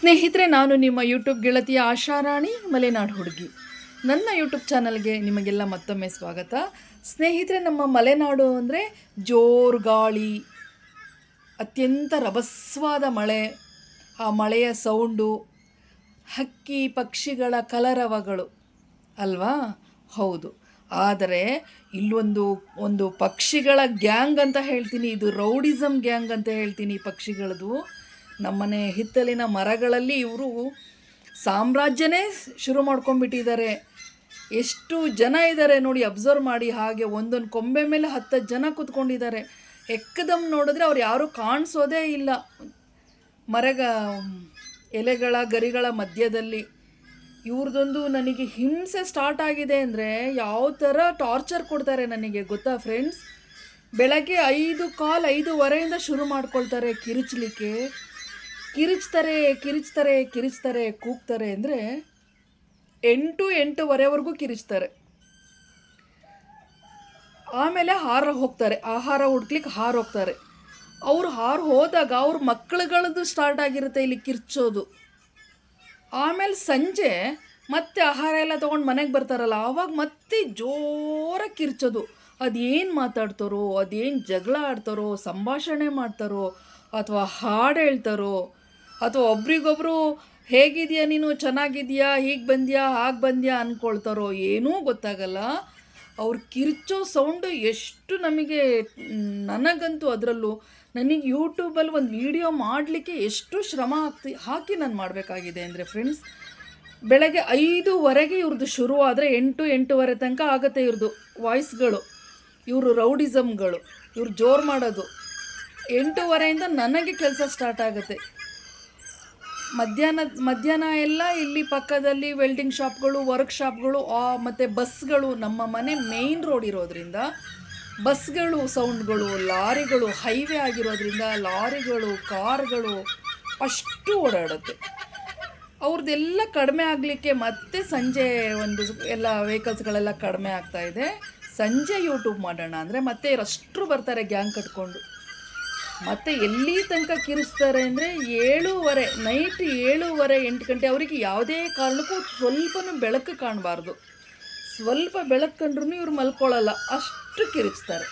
ಸ್ನೇಹಿತರೆ, ನಾನು ನಿಮ್ಮ ಯೂಟ್ಯೂಬ್ ಗೆಳತಿಯ ಆಶಾರಾಣಿ ಮಲೆನಾಡು ಹುಡುಗಿ. ನನ್ನ ಯೂಟ್ಯೂಬ್ ಚಾನಲ್ಗೆ ನಿಮಗೆಲ್ಲ ಮತ್ತೊಮ್ಮೆ ಸ್ವಾಗತ. ಸ್ನೇಹಿತರೆ, ನಮ್ಮ ಮಲೆನಾಡು ಅಂದರೆ ಜೋರು ಗಾಳಿ, ಅತ್ಯಂತ ರಭಸವಾದ ಮಳೆ, ಆ ಮಳೆಯ ಸೌಂಡು, ಹಕ್ಕಿ ಪಕ್ಷಿಗಳ ಕಲರವಗಳು ಅಲ್ವಾ? ಹೌದು. ಆದರೆ ಇಲ್ಲೊಂದು ಪಕ್ಷಿಗಳ ಗ್ಯಾಂಗ್ ಅಂತ ಹೇಳ್ತೀನಿ. ಇದು ರೌಡಿಸಮ್ ಗ್ಯಾಂಗ್ ಅಂತ ಹೇಳ್ತೀನಿ. ಈ ಪಕ್ಷಿಗಳದು ನಮ್ಮನೆ ಹಿತ್ತಲಿನ ಮರಗಳಲ್ಲಿ ಇವರು ಸಾಮ್ರಾಜ್ಯನೇ ಶುರು ಮಾಡ್ಕೊಂಡ್ಬಿಟ್ಟಿದ್ದಾರೆ. ಎಷ್ಟು ಜನ ಇದ್ದಾರೆ ನೋಡಿ, ಅಬ್ಸರ್ವ್ ಮಾಡಿ. ಹಾಗೆ ಒಂದೊಂದು ಕೊಂಬೆ ಮೇಲೆ 10 ಜನ ಕೂತ್ಕೊಂಡಿದ್ದಾರೆ. ಎಕ್ಕದಮ್ ನೋಡಿದ್ರೆ ಅವ್ರು ಯಾರೂ ಕಾಣಿಸೋದೇ ಇಲ್ಲ. ಎಲೆಗಳ ಗರಿಗಳ ಮಧ್ಯದಲ್ಲಿ ಇವ್ರದ್ದೊಂದು ನನಗೆ ಹಿಂಸೆ ಸ್ಟಾರ್ಟ್ ಆಗಿದೆ. ಅಂದರೆ ಯಾವ ಥರ ಟಾರ್ಚರ್ ಕೊಡ್ತಾರೆ ನನಗೆ ಗೊತ್ತಾ ಫ್ರೆಂಡ್ಸ್? ಬೆಳಗ್ಗೆ 5:15 ಶುರು ಮಾಡ್ಕೊಳ್ತಾರೆ ಕಿರಿಚಲಿಕ್ಕೆ. ಕಿರಿಚ್ತಾರೆ ಕೂಗ್ತಾರೆ. ಅಂದರೆ 8:08ವರೆವರೆಗೂ ಕಿರಿಚ್ತಾರೆ. ಆಮೇಲೆ ಆಹಾರ ಹುಡ್ಕ್ಲಿಕ್ಕೆ ಹೋಗ್ತಾರೆ. ಅವ್ರು ಹೋದಾಗ ಅವ್ರ ಮಕ್ಕಳುಗಳದ್ದು ಸ್ಟಾರ್ಟ್ ಆಗಿರುತ್ತೆ ಇಲ್ಲಿ ಕಿರ್ಚೋದು. ಆಮೇಲೆ ಸಂಜೆ ಮತ್ತೆ ಆಹಾರ ಎಲ್ಲ ತೊಗೊಂಡು ಮನೆಗೆ ಬರ್ತಾರಲ್ಲ, ಆವಾಗ ಮತ್ತೆ ಜೋರಾಗಿ ಕಿರ್ಚೋದು. ಅದೇನು ಮಾತಾಡ್ತಾರೋ, ಅದೇನು ಜಗಳ ಆಡ್ತಾರೋ, ಸಂಭಾಷಣೆ ಮಾಡ್ತಾರೋ, ಅಥವಾ ಹಾಡು ಹೇಳ್ತಾರೋ, ಅಥವಾ ಒಬ್ರಿಗೊಬ್ರು ಹೇಗಿದೆಯಾ ನೀನು, ಚೆನ್ನಾಗಿದೆಯಾ, ಹೀಗೆ ಬಂದ್ಯಾ ಹಾಗೆ ಬಂದ್ಯಾ ಅಂದ್ಕೊಳ್ತಾರೋ, ಏನೂ ಗೊತ್ತಾಗಲ್ಲ. ಅವ್ರು ಕಿರ್ಚೋ ಸೌಂಡು ಎಷ್ಟು ನನಗಂತೂ ಅದರಲ್ಲೂ ನನಗೆ ಯೂಟ್ಯೂಬಲ್ಲಿ ಒಂದು ವಿಡಿಯೋ ಮಾಡಲಿಕ್ಕೆ ಎಷ್ಟು ಶ್ರಮ ಹಾಕಿ ನಾನು ಮಾಡಬೇಕಾಗಿದೆ ಅಂದರೆ ಫ್ರೆಂಡ್ಸ್. ಬೆಳಗ್ಗೆ 5:00ವರೆಗೆ ಇವ್ರದ್ದು ಶುರು ಆದರೆ 8:08 ತನಕ ಆಗುತ್ತೆ ಇವ್ರದ್ದು ವಾಯ್ಸ್ಗಳು. ಇವರು ರೌಡಿಸಮ್ಗಳು, ಇವ್ರು ಜೋರು ಮಾಡೋದು. 8:30ಇಂದ ನನಗೆ ಕೆಲಸ ಸ್ಟಾರ್ಟ್ ಆಗುತ್ತೆ. ಮಧ್ಯಾಹ್ನ ಎಲ್ಲ ಇಲ್ಲಿ ಪಕ್ಕದಲ್ಲಿ ವೆಲ್ಡಿಂಗ್ ಶಾಪ್ಗಳು, ವರ್ಕ್ ಶಾಪ್ಗಳು, ಮತ್ತು ಬಸ್ಗಳು. ನಮ್ಮ ಮನೆ ಮೇಯ್ನ್ ರೋಡ್ ಇರೋದ್ರಿಂದ ಬಸ್ಗಳು ಸೌಂಡ್ಗಳು, ಲಾರಿಗಳು, ಹೈವೇ ಆಗಿರೋದ್ರಿಂದ ಲಾರಿಗಳು, ಕಾರ್ಗಳು ಅಷ್ಟು ಓಡಾಡುತ್ತೆ. ಅವ್ರದ್ದೆಲ್ಲ ಕಡಿಮೆ ಆಗಲಿಕ್ಕೆ ಮತ್ತೆ ಸಂಜೆ ಎಲ್ಲ ವೆಹಿಕಲ್ಸ್ಗಳೆಲ್ಲ ಕಡಿಮೆ ಆಗ್ತಾಯಿದೆ. ಸಂಜೆ ಯೂಟ್ಯೂಬ್ ಮಾಡೋಣ ಅಂದರೆ ಮತ್ತೆ ಅಷ್ಟರು ಬರ್ತಾರೆ ಗ್ಯಾಂಗ್ ಕಟ್ಕೊಂಡು. ಮತ್ತು ಎಲ್ಲಿ ತನಕ ಕಿರಿಸ್ತಾರೆ ಅಂದರೆ 7:30 ನೈಟ್ 7:30 8 ಗಂಟೆ. ಅವರಿಗೆ ಯಾವುದೇ ಕಾರಣಕ್ಕೂ ಸ್ವಲ್ಪನೂ ಬೆಳಕು ಕಾಣಬಾರ್ದು. ಸ್ವಲ್ಪ ಬೆಳಕು ಕಂಡ್ರೂ ಇವ್ರು ಮಲ್ಕೊಳ್ಳಲ್ಲ, ಅಷ್ಟು ಕಿರಿಚ್ತಾರೆ.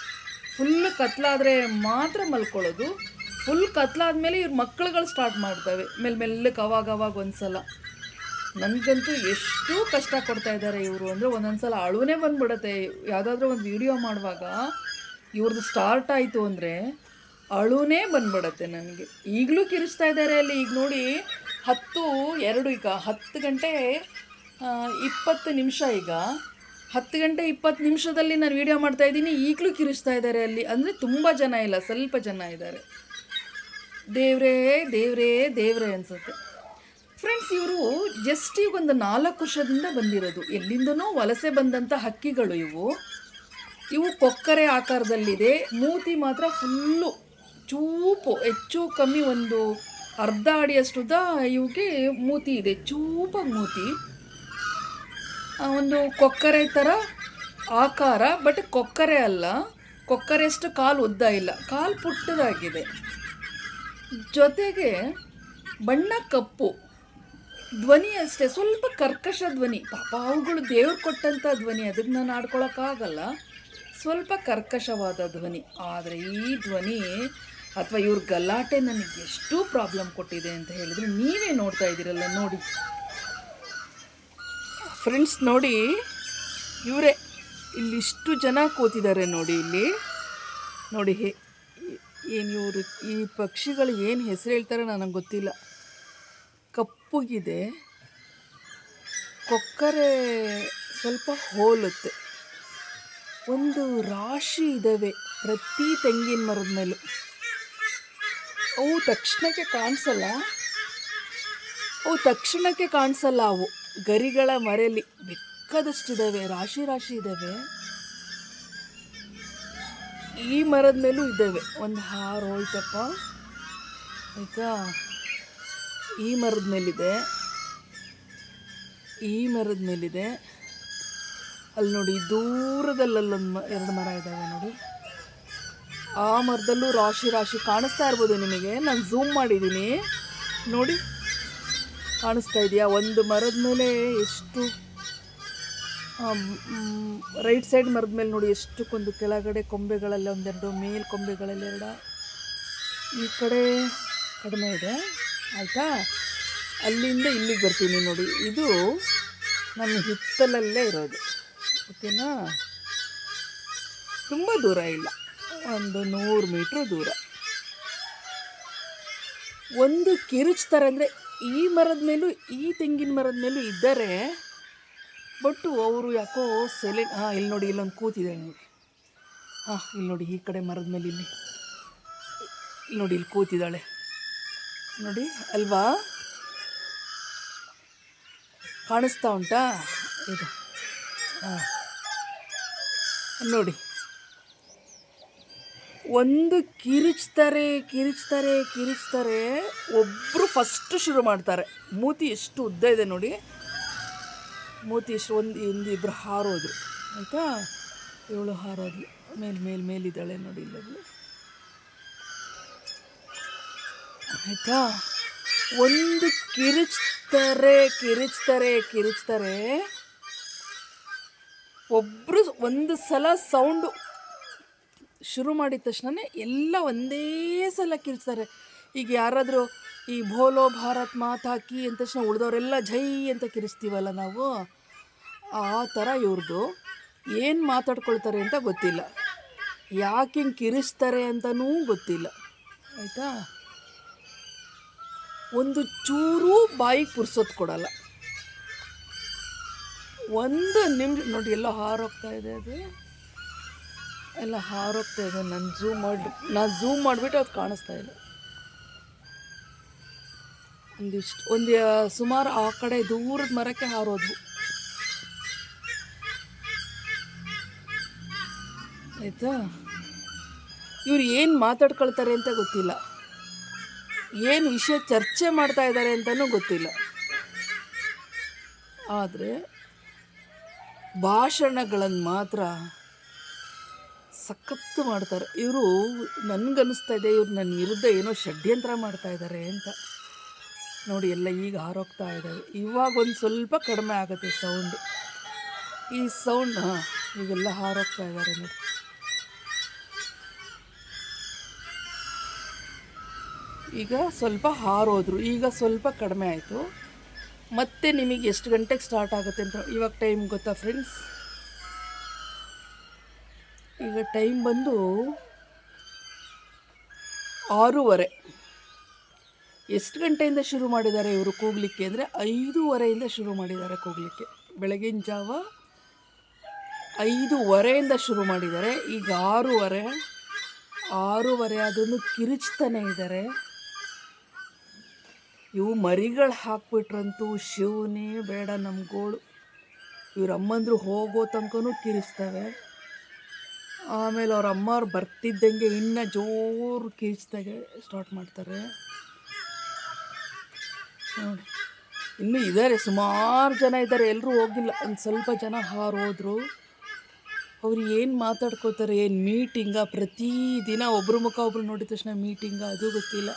ಫುಲ್ಲು ಕತ್ಲಾದರೆ ಮಾತ್ರ ಮಲ್ಕೊಳ್ಳೋದು. ಫುಲ್ ಕತ್ಲಾದ್ಮೇಲೆ ಇವ್ರ ಮಕ್ಕಳುಗಳು ಸ್ಟಾರ್ಟ್ ಮಾಡ್ತವೆ ಮೆಲ್ಲಕ್ಕೆ ಅವಾಗ ಒಂದ್ಸಲ. ನನಗಂತೂ ಎಷ್ಟು ಕಷ್ಟ ಕೊಡ್ತಾ ಇದ್ದಾರೆ ಇವರು ಅಂದರೆ ಒಂದೊಂದು ಸಲ ಅಳುನೇ ಬಂದ್ಬಿಡುತ್ತೆ. ಯಾವುದಾದ್ರೂ ಒಂದು ವಿಡಿಯೋ ಮಾಡುವಾಗ ಇವ್ರದ್ದು ಸ್ಟಾರ್ಟ್ ಆಯಿತು ಅಂದರೆ ಅಳುನೇ ಬಂದ್ಬಿಡತ್ತೆ ನನಗೆ. ಈಗಲೂ ಕಿರಿಸ್ತಾ ಇದ್ದಾರೆ ಅಲ್ಲಿ. ಈಗ ನೋಡಿ 10:02, ಈಗ 10 ಗಂಟೆ 20 ನಿಮಿಷ. ಈಗ 10 ಗಂಟೆ 20 ನಿಮಿಷದಲ್ಲಿ ನಾನು ವಿಡಿಯೋ ಮಾಡ್ತಾಯಿದ್ದೀನಿ. ಈಗಲೂ ಕಿರಿಸ್ತಾ ಇದ್ದಾರೆ ಅಲ್ಲಿ. ಅಂದರೆ ತುಂಬ ಜನ ಇಲ್ಲ, ಸ್ವಲ್ಪ ಜನ ಇದ್ದಾರೆ. ದೇವ್ರೇ ಅನಿಸುತ್ತೆ ಫ್ರೆಂಡ್ಸ್. ಇವರು ಜಸ್ಟ್ ಈಗ ಒಂದು 4 ವರ್ಷದಿಂದ ಬಂದಿರೋದು. ಎಲ್ಲಿಂದನೋ ವಲಸೆ ಬಂದಂಥ ಹಕ್ಕಿಗಳು ಇವು ಕೊಕ್ಕರೆ ಆಕಾರದಲ್ಲಿದೆ. ಮೂತಿ ಮಾತ್ರ ಫುಲ್ಲು ಚೂಪು, ಹೆಚ್ಚು ಕಮ್ಮಿ ಒಂದು ಅರ್ಧ ಅಡಿಯಷ್ಟುದ ಇವಕ್ಕೆ ಮೂತಿ ಇದೆ. ಚೂಪಾಗಿ ಮೂತಿ, ಒಂದು ಕೊಕ್ಕರೆ ಥರ ಆಕಾರ. ಬಟ್ ಕೊಕ್ಕರೆ ಅಲ್ಲ, ಕೊಕ್ಕರೆಷ್ಟು ಕಾಲು ಉದ್ದ ಇಲ್ಲ, ಕಾಲು ಪುಟ್ಟದಾಗಿದೆ. ಜೊತೆಗೆ ಬಣ್ಣ ಕಪ್ಪು, ಧ್ವನಿ ಅಷ್ಟೇ ಸ್ವಲ್ಪ ಕರ್ಕಶ ಧ್ವನಿ. ಪಾಪ ಅವುಗಳು ದೇವ್ರು ಕೊಟ್ಟಂಥ ಧ್ವನಿ, ಅದಕ್ಕೆ ನಾನು ಆಡ್ಕೊಳಕ್ಕಾಗಲ್ಲ. ಸ್ವಲ್ಪ ಕರ್ಕಶವಾದ ಧ್ವನಿ. ಆದರೆ ಈ ಧ್ವನಿ ಅಥವಾ ಇವ್ರ ಗಲಾಟೆ ನನಗೆ ಎಷ್ಟು ಪ್ರಾಬ್ಲಮ್ ಕೊಟ್ಟಿದೆ ಅಂತ ಹೇಳಿದರೆ ನೀವೇ ನೋಡ್ತಾ ಇದ್ದೀರಲ್ಲ. ನೋಡಿ ಫ್ರೆಂಡ್ಸ್, ನೋಡಿ ಇವರೇ ಇಲ್ಲಿಷ್ಟು ಜನ ಕೂತಿದ್ದಾರೆ ನೋಡಿ ಇಲ್ಲಿ. ನೋಡಿ ಇವರು ಈ ಪಕ್ಷಿಗಳು ಏನು ಹೆಸರು ಹೇಳ್ತಾರೆ ನನಗೆ ಗೊತ್ತಿಲ್ಲ. ಕಪ್ಪುಗಿದೆ, ಕೊಕ್ಕರೆ ಸ್ವಲ್ಪ ಹೋಲುತ್ತೆ. ಒಂದು ರಾಶಿ ಇದ್ದಾವೆ ಪ್ರತಿ ತೆಂಗಿನ ಮರದ ಮೇಲೂ. ಅವು ತಕ್ಷಣಕ್ಕೆ ಕಾಣಿಸಲ್ಲ. ಅವು ಗರಿಗಳ ಮರೆಯಲ್ಲಿ ಬೇಕಾದಷ್ಟಿದ್ದಾವೆ, ರಾಶಿ ಇದ್ದಾವೆ. ಈ ಮರದ ಮೇಲೂ ಇದ್ದಾವೆ. ಒಂದು ಹಾರು ಹೋಯ್ತಪ್ಪ, ಆಯಿತಾ? ಈ ಮರದ ಮೇಲಿದೆ, ಅಲ್ಲಿ ನೋಡಿ ದೂರದಲ್ಲೊಂದು 2 ಮರ ಇದ್ದಾವೆ ನೋಡಿ. ಆ ಮರದಲ್ಲೂ ರಾಶಿ ಕಾಣಿಸ್ತಾ ಇರ್ಬೋದು ನಿಮಗೆ. ನಾನು ಝೂಮ್ ಮಾಡಿದ್ದೀನಿ ನೋಡಿ. ಕಾಣಿಸ್ತಾ ಇದೆಯಾ? ಒಂದು ಮರದ ಮೇಲೆ ಎಷ್ಟು ರೈಟ್ ಸೈಡ್ ಮರದ ಮೇಲೆ ನೋಡಿ ಎಷ್ಟಕ್ಕೊಂದು ಕೆಳಗಡೆ ಕೊಂಬೆಗಳಲ್ಲಿ ಒಂದೆರಡು, ಮೇಲ್ ಕೊಂಬೆಗಳಲ್ಲಿ ಎರಡು, ಈ ಕಡೆ ಕಡಿಮೆ ಇದೆ ಆಯಿತಾ. ಅಲ್ಲಿಂದ ಇಲ್ಲಿಗೆ ಬರ್ತೀನಿ ನೋಡಿ, ಇದು ನನ್ನ ಹಿತ್ತಲಲ್ಲೇ ಇರೋದು, ಓಕೆನಾ. ತುಂಬ ದೂರ ಇಲ್ಲ, ಒಂದು 100 ಮೀಟ್ರ್ ದೂರ. ಒಂದು ಕಿರುಚ್ತಾರೆ ಅಂದರೆ ಈ ಮರದ ಮೇಲೂ ಈ ತೆಂಗಿನ ಮರದ ಮೇಲೂ ಇದ್ದಾರೆ, ಬಟ್ ಅವರು ಯಾಕೋ ಸೈಲೆಂಟ್. ಇಲ್ಲಿ ನೋಡಿ, ಇಲ್ಲೊಂದು ಕೂತಿದೆ ನೋಡಿ. ಇಲ್ಲಿ ನೋಡಿ, ಈ ಕಡೆ ಮರದ ಮೇಲೆ ಇಲ್ಲಿ ನೋಡಿ, ಇಲ್ಲಿ ಕೂತಿದ್ದಾಳೆ ನೋಡಿ, ಅಲ್ವಾ? ಕಾಣಿಸ್ತಾ ಉಂಟಾ ಇದು? ನೋಡಿ, ಒಂದು ಕಿರಿಚ್ತಾರೆ. ಒಬ್ಬರು ಫಸ್ಟ್ ಶುರು ಮಾಡ್ತಾರೆ. ಮೂತಿ ಎಷ್ಟು ಉದ್ದ ಇದೆ ನೋಡಿ, ಮೂತಿ ಎಷ್ಟು. ಒಂದಿಬ್ಬರು ಹಾರೋದ್ರು ಆಯಿತಾ. ಇವಳು ಹಾರೋದ್ಲು, ಮೇಲಿದ್ದಾಳೆ ನೋಡಿ, ಇಲ್ಲೊಬ್ಳು ಆಯಿತಾ. ಒಂದು ಕಿರಿಚ್ತಾರೆ. ಒಬ್ಬರು ಒಂದು ಸಲ ಸೌಂಡು ಶುರು ಮಾಡಿದ ತಕ್ಷಣ ಎಲ್ಲ ಒಂದೇ ಸಲ ಕಿರಿಚ್ತಾರೆ. ಈಗ ಯಾರಾದರೂ ಈ ಭೋಲೋ ಭಾರತ್ ಮಾತಾ ಕಿ ಅಂದ ತಕ್ಷಣ ಉಳಿದವರೆಲ್ಲ ಜೈ ಅಂತ ಕಿರಿಸ್ತೀವಲ್ಲ ನಾವು, ಆ ಥರ ಇವ್ರದ್ದು. ಏನು ಮಾತಾಡ್ಕೊಳ್ತಾರೆ ಅಂತ ಗೊತ್ತಿಲ್ಲ, ಯಾಕೆ ಹಿಂಗೆ ಕಿರಿಸ್ತಾರೆ ಅಂತನೂ ಗೊತ್ತಿಲ್ಲ ಆಯಿತಾ. ಒಂದು ಚೂರು ಬಾಯಿಗೆ ಪುರ್ಸೋದು ಕೊಡಲ್ಲ. ಒಂದು ನಿಮಿಷ ನೋಡಿ, ಎಲ್ಲ ಹಾರೋಗ್ತಾ ಇದೆ, ಅದು ಎಲ್ಲ ಹಾರೋಗ್ತಾ ಇದೆ. ನಾನು ಝೂಮ್ ಮಾಡಿಬಿಟ್ಟು ಅದು ಕಾಣಿಸ್ತಾ ಇಲ್ಲ. ಒಂದು ಸುಮಾರು ಆ ಕಡೆ ದೂರದ ಮರಕ್ಕೆ ಹಾರೋದು ಆಯಿತಾ. ಇವ್ರು ಏನು ಮಾತಾಡ್ಕೊಳ್ತಾರೆ ಅಂತ ಗೊತ್ತಿಲ್ಲ, ಏನು ವಿಷಯ ಚರ್ಚೆ ಮಾಡ್ತಾ ಇದ್ದಾರೆ ಅಂತಲೂ ಗೊತ್ತಿಲ್ಲ. ಆದರೆ ಭಾಷಣಗಳನ್ನು ಮಾತ್ರ ಸಖತ್ತು ಮಾಡ್ತಾರೆ ಇವರು. ನನಗನ್ನಿಸ್ತಾ ಇದೆ ಇವ್ರು ನನ್ನ ವಿರುದ್ಧ ಏನೋ ಷಡ್ಯಂತ್ರ ಮಾಡ್ತಾ ಇದ್ದಾರೆ ಅಂತ. ನೋಡಿ, ಎಲ್ಲ ಈಗ ಹಾರೋಗ್ತಾ ಇದ್ದಾವೆ. ಇವಾಗ ಒಂದು ಸ್ವಲ್ಪ ಕಡಿಮೆ ಆಗುತ್ತೆ ಸೌಂಡು, ಈ ಸೌಂಡ್. ಈಗೆಲ್ಲ ಹಾರೋಗ್ತಾ ಇದ್ದಾರೆ ನೋಡಿ. ಈಗ ಸ್ವಲ್ಪ ಹಾರೋದ್ರು, ಈಗ ಸ್ವಲ್ಪ ಕಡಿಮೆ ಆಯಿತು. ಮತ್ತೆ ನಿಮಗೆ ಎಷ್ಟು ಗಂಟೆಗೆ ಸ್ಟಾರ್ಟ್ ಆಗುತ್ತೆ ಅಂತ ಇವಾಗ ಟೈಮ್ ಗೊತ್ತಾ ಫ್ರೆಂಡ್ಸ್? ಈಗ ಟೈಮ್ ಬಂದು 6:30. ಎಷ್ಟು ಗಂಟೆಯಿಂದ ಶುರು ಮಾಡಿದ್ದಾರೆ ಇವರು ಕೂಗಲಿಕ್ಕೆ ಅಂದರೆ 5:30 ಶುರು ಮಾಡಿದ್ದಾರೆ ಕೂಗಲಿಕ್ಕೆ. ಬೆಳಗಿನ ಜಾವ 5:30 ಶುರು ಮಾಡಿದ್ದಾರೆ. ಈಗ 6:30 ಅದನ್ನು ಕಿರಿಚ್ತಾನೆ ಇದ್ದಾರೆ. ಇವು ಮರಿಗಳು ಹಾಕ್ಬಿಟ್ರಂತೂ ಶಿವನೇ ಬೇಡ ನಮ್ಗೋಳು. ಇವ್ರ ಅಮ್ಮಂದ್ರು ಹೋಗೋ ತನಕನೂ ಕಿರಿಸ್ತವೆ. ಆಮೇಲೆ ಅವ್ರ ಅಮ್ಮವ್ರು ಬರ್ತಿದ್ದಂಗೆ ಇನ್ನೂ ಜೋರು ಕಿರಿಚ್ದಾಗೆ ಸ್ಟಾರ್ಟ್ ಮಾಡ್ತಾರೆ ನೋಡಿ. ಇನ್ನೂ ಇದ್ದಾರೆ, ಸುಮಾರು ಜನ ಇದ್ದಾರೆ, ಎಲ್ಲರೂ ಹೋಗಿಲ್ಲ, ಒಂದು ಸ್ವಲ್ಪ ಜನ ಹಾರೋದ್ರು. ಅವ್ರು ಏನು ಮಾತಾಡ್ಕೋತಾರೆ, ಏನು ಮೀಟಿಂಗಾ? ಪ್ರತಿದಿನ ಒಬ್ಬರು ಮುಖ ಒಬ್ರು ನೋಡಿದ ತಕ್ಷಣ ಮೀಟಿಂಗಾ ಅದು ಗೊತ್ತಿಲ್ಲ,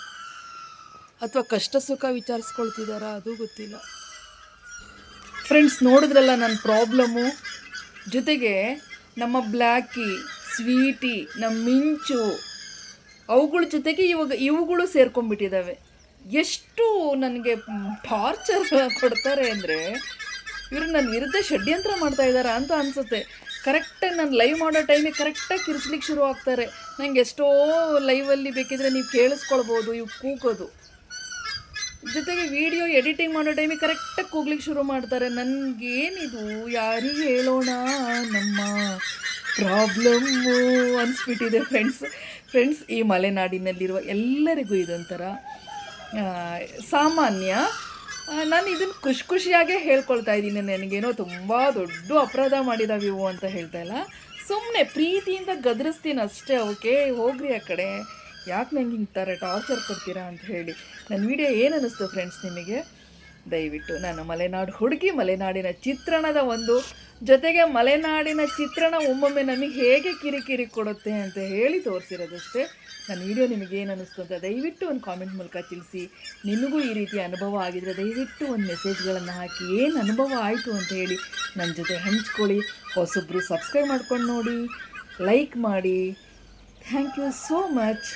ಅಥವಾ ಕಷ್ಟ ಸುಖ ವಿಚಾರಿಸ್ಕೊಳ್ತಿದ್ದಾರಾ ಅದು ಗೊತ್ತಿಲ್ಲ. ಫ್ರೆಂಡ್ಸ್, ನೋಡಿದ್ರಲ್ಲ ನನ್ನ ಪ್ರಾಬ್ಲಮ್ಮು. ಜೊತೆಗೆ ನಮ್ಮ ಬ್ಲ್ಯಾಕಿ, ಸ್ವೀಟಿ, ನಮ್ಮ ಮಿಂಚು, ಅವುಗಳ ಜೊತೆಗೆ ಇವುಗಳು ಸೇರ್ಕೊಂಡ್ಬಿಟ್ಟಿದ್ದಾವೆ. ಎಷ್ಟು ನನಗೆ ಟಾರ್ಚರ್ ಕೊಡ್ತಾರೆ ಅಂದರೆ, ಇವರು ನನ್ನ ವಿರುದ್ಧ ಷಡ್ಯಂತ್ರ ಮಾಡ್ತಾ ಇದ್ದಾರಾ ಅಂತ ಅನಿಸುತ್ತೆ. ಕರೆಕ್ಟಾಗಿ ನಾನು ಲೈವ್ ಮಾಡೋ ಟೈಮಿಗೆ ಕರೆಕ್ಟಾಗಿ ಕಿರ್ಚ್ಲಿಕ್ಕೆ ಶುರು ಆಗ್ತಾರೆ. ನನಗೆ ಎಷ್ಟೋ ಲೈವಲ್ಲಿ ಬೇಕಿದ್ರೆ ನೀವು ಕೇಳಿಸ್ಕೊಳ್ಬೋದು ಇವು ಕೂಗೋದು. ಜೊತೆಗೆ ವಿಡಿಯೋ ಎಡಿಟಿಂಗ್ ಮಾಡೋ ಟೈಮಿಗೆ ಕರೆಕ್ಟಾಗಿ ಕೂಗ್ಲಿಕ್ಕೆ ಶುರು ಮಾಡ್ತಾರೆ. ನನಗೇನಿದು, ಯಾರಿಗೆ ಹೇಳೋಣ ನಮ್ಮ ಪ್ರಾಬ್ಲಮ್ಮು ಅನಿಸ್ಬಿಟ್ಟಿದೆ ಫ್ರೆಂಡ್ಸ್. ಈ ಮಲೆನಾಡಿನಲ್ಲಿರುವ ಎಲ್ಲರಿಗೂ ಇದೊಂಥರ ಸಾಮಾನ್ಯ. ನಾನು ಇದನ್ನು ಖುಷಿಯಾಗೇ ಹೇಳ್ಕೊಳ್ತಾ ಇದ್ದೀನಿ. ನನಗೇನೋ ತುಂಬ ದೊಡ್ಡ ಅಪರಾಧ ಮಾಡಿದಾವೆ ಇವು ಅಂತ ಹೇಳ್ತಾ ಇಲ್ಲ, ಸುಮ್ಮನೆ ಪ್ರೀತಿಯಿಂದ ಗದರಿಸ್ತೀನಿ ಅಷ್ಟೇ. ಓಕೆ, ಹೋಗ್ರಿ ಆ ಕಡೆ, ಯಾಕೆ ನಂಗೆ ಹಿಂಗೆ ಥರ ಟಾರ್ಚರ್ ಕೊಡ್ತೀರಾ ಅಂತ ಹೇಳಿ. ನನ್ನ ವಿಡಿಯೋ ಏನು ಅನ್ನಿಸ್ತು ಫ್ರೆಂಡ್ಸ್ ನಿಮಗೆ? ದಯವಿಟ್ಟು ನಾನು ಮಲೆನಾಡು ಹುಡುಗಿ, ಮಲೆನಾಡಿನ ಚಿತ್ರಣದ ಜೊತೆಗೆ ಮಲೆನಾಡಿನ ಚಿತ್ರಣ ಒಮ್ಮೊಮ್ಮೆ ನಮಗೆ ಹೇಗೆ ಕಿರಿಕಿರಿ ಕೊಡುತ್ತೆ ಅಂತ ಹೇಳಿ ತೋರಿಸಿರೋದಷ್ಟೇ. ನನ್ನ ವಿಡಿಯೋ ನಿಮಗೆ ಏನು ಅನ್ನಿಸ್ತು ಅಂತ ದಯವಿಟ್ಟು ಒಂದು ಕಾಮೆಂಟ್ ಮೂಲಕ ತಿಳಿಸಿ. ನಿಮಗೂ ಈ ರೀತಿಯ ಅನುಭವ ಆಗಿದರೆ ದಯವಿಟ್ಟು ಒಂದು ಮೆಸೇಜ್ಗಳನ್ನು ಹಾಕಿ ಏನು ಅನುಭವ ಆಯಿತು ಅಂತ ಹೇಳಿ ನನ್ನ ಜೊತೆ ಹಂಚ್ಕೊಳ್ಳಿ. ಹೊಸೊಬ್ಬರು ಸಬ್ಸ್ಕ್ರೈಬ್ ಮಾಡ್ಕೊಂಡು ನೋಡಿ, ಲೈಕ್ ಮಾಡಿ. Thank you so much.